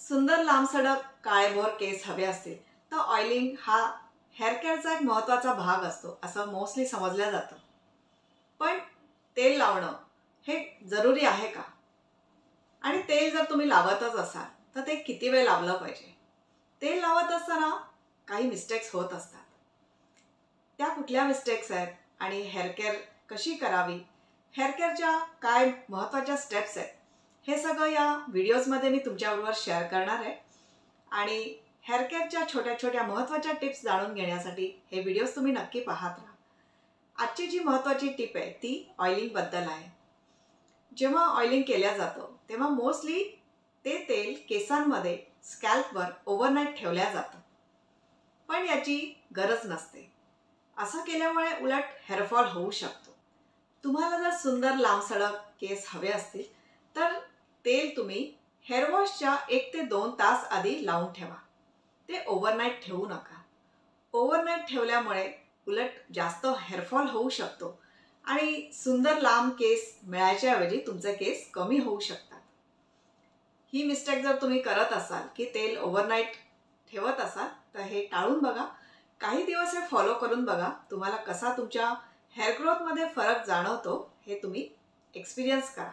सुंदर लांबसडक काळेभोर केस हवे असतील तर ऑइलिंग हा हेअर केअरचा एक महत्त्वाचा भाग असतो असं मोस्टली समजलं जातं. पण तेल लावणं हे जरुरी आहे का? आणि तेल जर तुम्ही लावतच असाल तर ते किती वेळ लावलं पाहिजे? तेल लावत असताना काही मिस्टेक्स होत असतात. त्या कुठल्या मिस्टेक्स आहेत आणि हेअर केअर कशी करावी, हेअर केअरच्या काय महत्त्वाच्या स्टेप्स आहेत, हे सगळं या व्हिडिओजमध्ये मी तुमच्याबरोबर शेअर करणार आहे. आणि हेअर केअरच्या छोट्या छोट्या महत्त्वाच्या टिप्स जाणून घेण्यासाठी हे व्हिडिओज तुम्ही नक्की पाहत राहा. आजची जी महत्त्वाची टिप आहे ती ऑइलिंगबद्दल आहे. जेव्हा ऑइलिंग केल्या जातं तेव्हा मोस्टली ते तेल केसांमध्ये स्कॅल्पवर ओव्हरनाईट ठेवल्या जातं. पण याची गरज नसते. असं केल्यामुळे उलट हेअरफॉल होऊ शकतो. तुम्हाला जर सुंदर लांबसडक केस हवे असतील तर तेल तुम्ही हेअर वॉशच्या 1 ते 2 तास आधी लावून ठेवा. ते ओव्हरनाईट ठेवू नका. ओव्हरनाईट ठेवल्यामुळे उलट जास्त हेअरफॉल होऊ शकतो आणि सुंदर लांब केस मिळायच्याऐवजी तुमचे केस कमी होऊ शकतात. ही मिस्टेक जर तुम्ही करत असाल की तेल ओव्हरनाईट ठेवत असाल तर हे टाळून बघा. काही दिवस हे फॉलो करून बघा. तुम्हाला कसा तुमच्या हेअर ग्रोथमध्ये फरक जाणवतो हे तुम्ही एक्सपिरियन्स करा.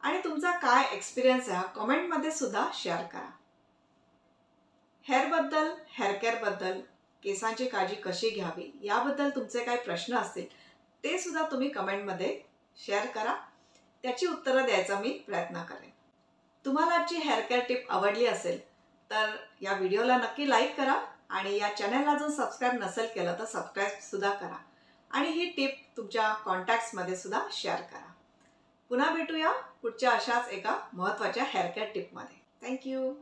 आणि तुमचा काय एक्सपिरियन्स आहे कमेंटमध्ये सुद्धा शेअर करा. हेअरबद्दल, हेअर केअरबद्दल, केसांची काळजी कशी घ्यावी याबद्दल तुमचे काही प्रश्न असतील ते सुद्धा तुम्ही कमेंटमध्ये शेअर करा. त्याची उत्तरं द्यायचा मी प्रयत्न करेन. तुम्हाला आजची हेअर केअर टिप आवडली असेल तर या व्हिडिओला नक्की लाईक करा आणि या चॅनलला जर सबस्क्राईब नसेल केलं तर सबस्क्राईब सुद्धा करा. आणि ही टिप तुमच्या कॉन्टॅक्ट्समध्ये सुद्धा शेअर करा. पुन्हा भेटूया पुढच्या अशाच एका महत्त्वाच्या हेअर केअर टिपमध्ये. थँक्यू.